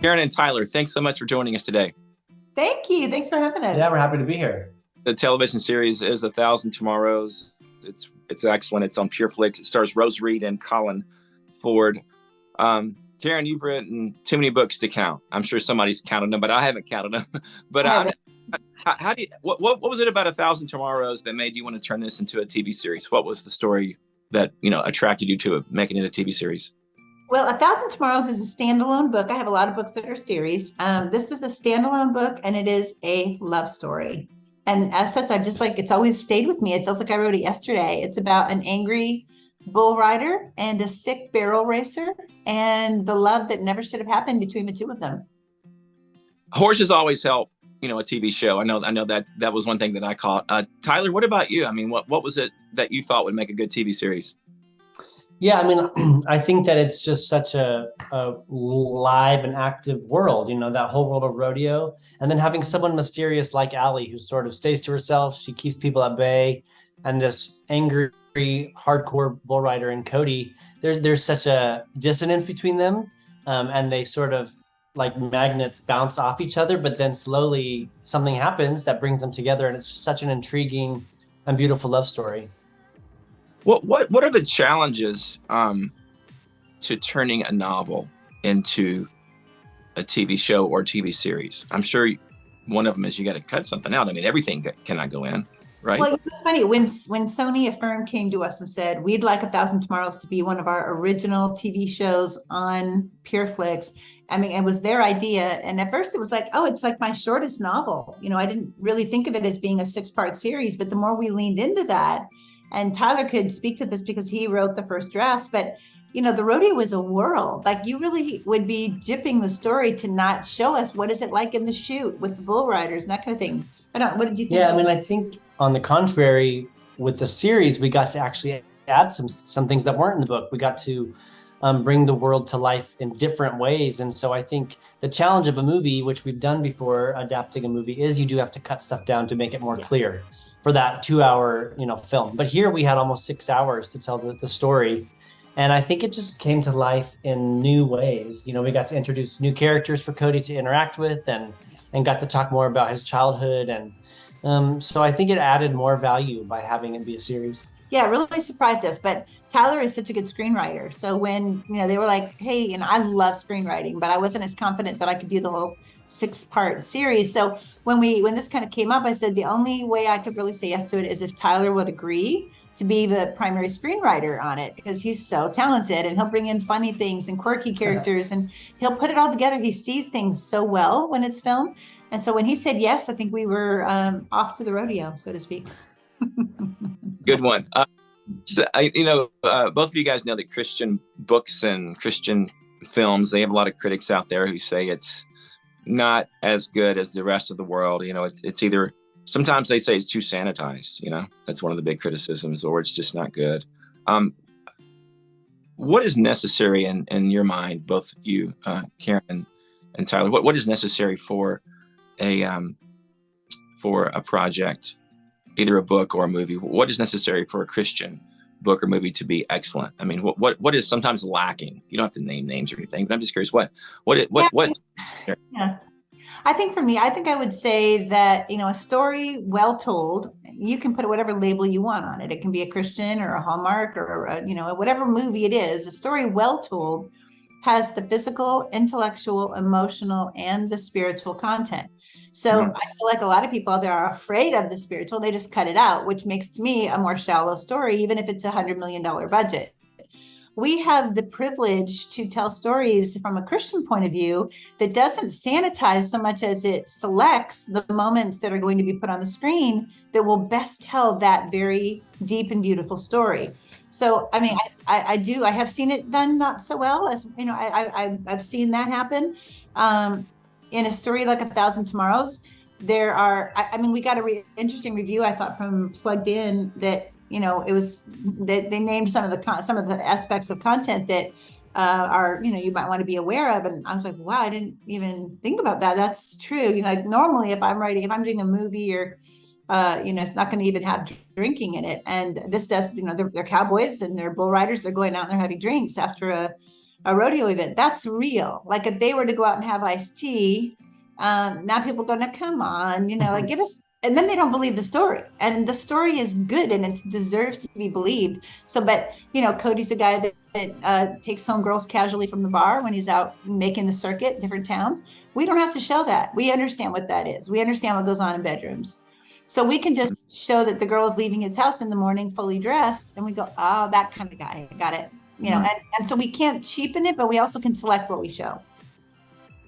Karen and Tyler, thanks so much for joining us today. Thank you. Thanks for having us. Yeah, we're happy to be here. The television series is A Thousand Tomorrows. It's excellent. It's on Pure Flix. It stars Rose Reed and Colin Ford. Karen, you've written too many books to count. I'm sure somebody's counted them, but I haven't counted them. But how do you? What was it about A Thousand Tomorrows that made you want to turn this into a TV series? What was the story that attracted you to making it a TV series? Well, A Thousand Tomorrows is a standalone book. I have a lot of books that are series. This is a standalone book, and it is a love story. And as such, it's always stayed with me. It feels like I wrote it yesterday. It's about an angry bull rider and a sick barrel racer and the love that never should have happened between the two of them. Horses always help, a TV show. I know that was one thing that I caught. Tyler, what about you? I mean, what was it that you thought would make a good TV series? Yeah, I mean, I think that it's just such a live and active world, that whole world of rodeo. And then having someone mysterious like Allie, who sort of stays to herself, she keeps people at bay, and this angry, hardcore bull rider and Cody, there's such a dissonance between them. And they sort of like magnets bounce off each other, but then slowly something happens that brings them together. And it's just such an intriguing and beautiful love story. What are the challenges to turning a novel into a TV show or TV series? I'm sure one of them is you got to cut something out. I mean, everything cannot go in, right? Well, it's funny when Sony Affirm came to us and said we'd like A Thousand Tomorrows to be one of our original TV shows on PureFlix. I mean, it was their idea, and at first it was like, oh, it's like my shortest novel. I didn't really think of it as being a 6-part series, but the more we leaned into that. And Tyler could speak to this because he wrote the first drafts, but the rodeo is a world. Like, you really would be dipping the story to not show us what is it like in the chute with the bull riders and that kind of thing. What did you think? Yeah, I mean, I think on the contrary, with the series, we got to actually add some things that weren't in the book. We got to bring the world to life in different ways. And so I think the challenge of a movie, which we've done before adapting a movie, is you do have to cut stuff down to make it more clear for that 2-hour, film. But here we had almost 6 hours to tell the story. And I think it just came to life in new ways. We got to introduce new characters for Cody to interact with and got to talk more about his childhood. And so I think it added more value by having it be a series. Yeah, it really surprised us. But Tyler is such a good screenwriter. So when, they were like, hey, I love screenwriting, but I wasn't as confident that I could do the whole 6-part series. So when this kind of came up, I said the only way I could really say yes to it is if Tyler would agree to be the primary screenwriter on it, because he's so talented and he'll bring in funny things and quirky characters and he'll put it all together. He sees things so well when it's filmed. And so when he said yes, I think we were off to the rodeo, so to speak. Good one. So, both of you guys know that Christian books and Christian films, they have a lot of critics out there who say it's not as good as the rest of the world. It's either, sometimes they say it's too sanitized, that's one of the big criticisms, or it's just not good. What is necessary in your mind, both you, Karen and Tyler, what is necessary for a project, either a book or a movie? What is necessary for a Christian book or movie to be excellent? I mean, what is sometimes lacking? You don't have to name names or anything, but I'm just curious, what? Yeah. I think for me, I would say that, a story well told, you can put whatever label you want on it. It can be a Christian or a Hallmark or, whatever movie it is. A story well told has the physical, intellectual, emotional, and the spiritual content. So I feel like a lot of people out there are afraid of the spiritual. They just cut it out, which makes to me a more shallow story, even if it's $100 million budget. We have the privilege to tell stories from a Christian point of view that doesn't sanitize so much as it selects the moments that are going to be put on the screen that will best tell that very deep and beautiful story. So, I mean, I have seen it done not so well, as I've seen that happen. In a story like A Thousand Tomorrows, there are, we got a interesting review, I thought, from Plugged In that, it was that they named some of the aspects of content that are, you might want to be aware of. And I was like, wow, I didn't even think about that. That's true. Like normally if I'm doing a movie or, it's not going to even have drinking in it. And this does, they're cowboys and they're bull riders. They're going out and they're having drinks after a rodeo event. That's real. Like if they were to go out and have iced tea, now people go, now come on, like give us, and then they don't believe the story. And the story is good and it deserves to be believed. So, but Cody's a guy that takes home girls casually from the bar when he's out making the circuit, different towns. We don't have to show that. We understand what that is. We understand what goes on in bedrooms. So we can just show that the girl is leaving his house in the morning fully dressed, and we go, oh, that kind of guy, got it. And so we can't cheapen it, but we also can select what we show.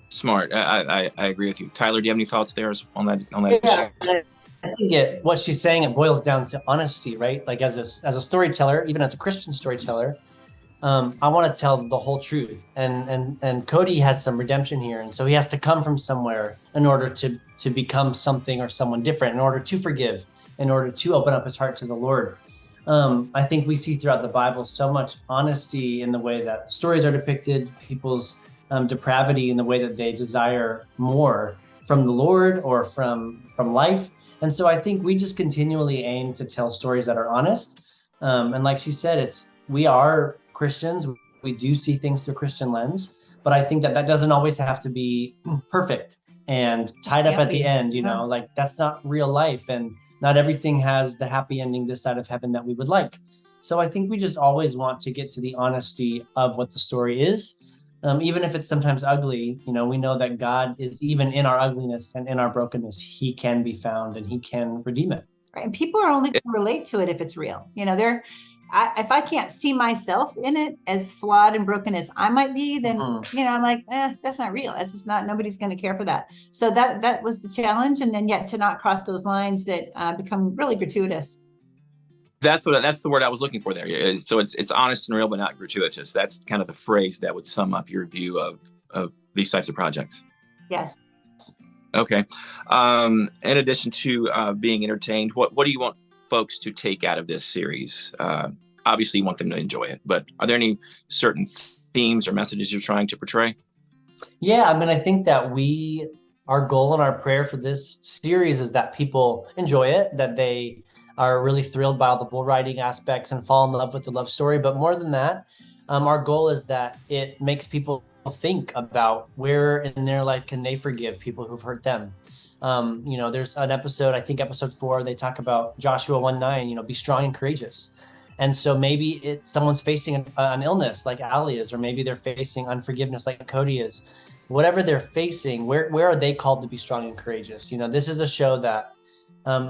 Smart. I agree with you. Tyler, do you have any thoughts there on that? Yeah, I think what she's saying, it boils down to honesty, right? Like as a storyteller, even as a Christian storyteller, I want to tell the whole truth. And Cody has some redemption here. And so he has to come from somewhere in order to become something or someone different, in order to forgive, in order to open up his heart to the Lord. I think we see throughout the Bible so much honesty in the way that stories are depicted, people's depravity in the way that they desire more from the Lord or from life. And so I think we just continually aim to tell stories that are honest. And like she said, we are Christians. We do see things through a Christian lens, but I think that doesn't always have to be perfect and tied up at the end, like that's not real life. And not everything has the happy ending this side of heaven that we would like. So I think we just always want to get to the honesty of what the story is. Even if it's sometimes ugly, we know that God is, even in our ugliness and in our brokenness, he can be found and he can redeem it. Right. And people are only going to relate to it if it's real. If I can't see myself in it as flawed and broken as I might be, then, I'm like, that's not real. That's just not, nobody's going to care for that. So that was the challenge. And then yet to not cross those lines that become really gratuitous. That's the word I was looking for there. So it's honest and real, but not gratuitous. That's kind of the phrase that would sum up your view of these types of projects. Yes. Okay. In addition to being entertained, what do you want folks to take out of this series? Obviously you want them to enjoy it, but are there any certain themes or messages you're trying to portray? Yeah, I think that our goal and our prayer for this series is that people enjoy it, that they are really thrilled by all the bull riding aspects and fall in love with the love story. But more than that, our goal is that it makes people think about where in their life can they forgive people who've hurt them. There's an episode, I think episode 4, they talk about Joshua 1:9, be strong and courageous. And so maybe someone's facing an illness like Allie is, or maybe they're facing unforgiveness like Cody is. Whatever they're facing, where are they called to be strong and courageous? This is a show that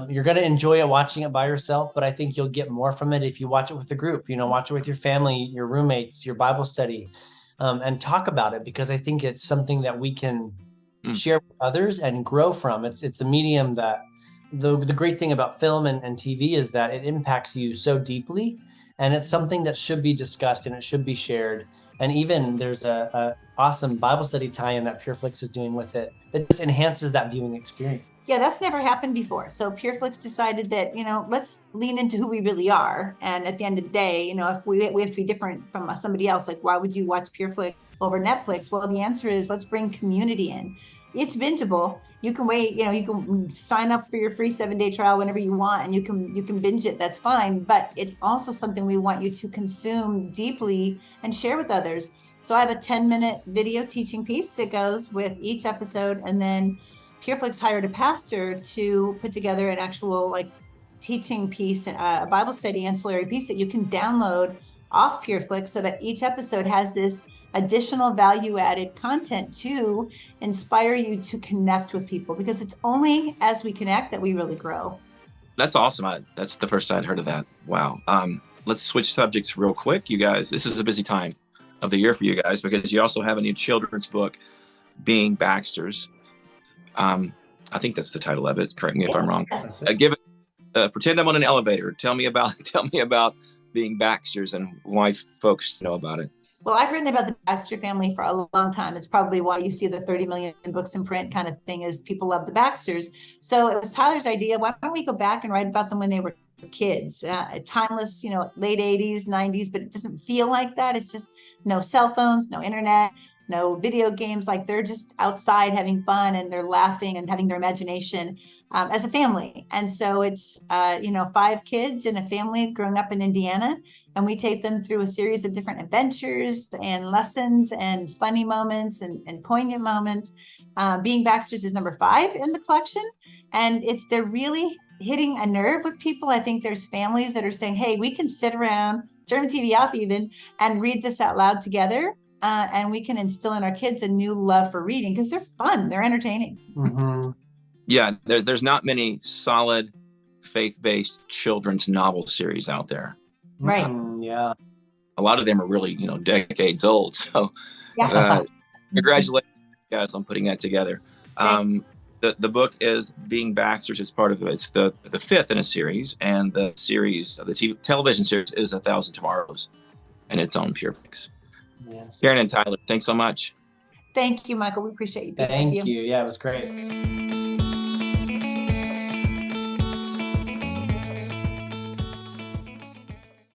you're going to enjoy it watching it by yourself, but I think you'll get more from it if you watch it with a group, watch it with your family, your roommates, your Bible study, and talk about it, because I think it's something that we can share with others and grow from. It's a medium that the great thing about film and TV is that it impacts you so deeply, and it's something that should be discussed and it should be shared. And even there's a awesome Bible study tie-in that Flix is doing with it that just enhances that viewing experience. Yeah, that's never happened before. So Flix decided that, let's lean into who we really are. And at the end of the day, if we have to be different from somebody else, like why would you watch Flix over Netflix? Well, the answer is let's bring community in. It's bingeable. You can wait, you can sign up for your free 7-day trial whenever you want, and you can binge it. That's fine. But it's also something we want you to consume deeply and share with others. So I have a 10-minute video teaching piece that goes with each episode. And then Flix hired a pastor to put together an actual teaching piece, a Bible study ancillary piece that you can download off Flix, so that each episode has this additional value-added content to inspire you to connect with people, because it's only as we connect that we really grow. That's awesome. That's the first I'd heard of that. Wow. Let's switch subjects real quick, you guys. This is a busy time of the year for you guys, because you also have a new children's book, Being Baxters. I think that's the title of it. Correct me if I'm wrong. Pretend I'm on an elevator. Tell me about Being Baxters and why folks know about it. Well, I've written about the Baxter family for a long time. It's probably why you see the 30 million books in print kind of thing, is people love the Baxters. So it was Tyler's idea. Why don't we go back and write about them when they were kids? Timeless, late 80s, 90s, but it doesn't feel like that. It's just no cell phones, no internet. no video games. Like they're just outside having fun and they're laughing and having their imagination as a family. And so it's, 5 kids in a family growing up in Indiana. And we take them through a series of different adventures and lessons and funny moments and poignant moments. Being Baxters is number 5 in the collection. And they're really hitting a nerve with people. I think there's families that are saying, hey, we can sit around, turn the TV off even, and read this out loud together. And we can instill in our kids a new love for reading because they're fun, they're entertaining. Mm-hmm. Yeah, there's not many solid faith-based children's novel series out there. Right. Yeah. A lot of them are really, decades old. So Yeah. congratulations, guys, on putting that together. The book is Being Baxters. It's part of it's the 5th in a series, and the series, the television series, is 1,000 Tomorrows, and it's on Pure Flix. Yes. Karen and Tyler, thanks so much. Thank you, Michael. We appreciate you. Thank you. Yeah, it was great.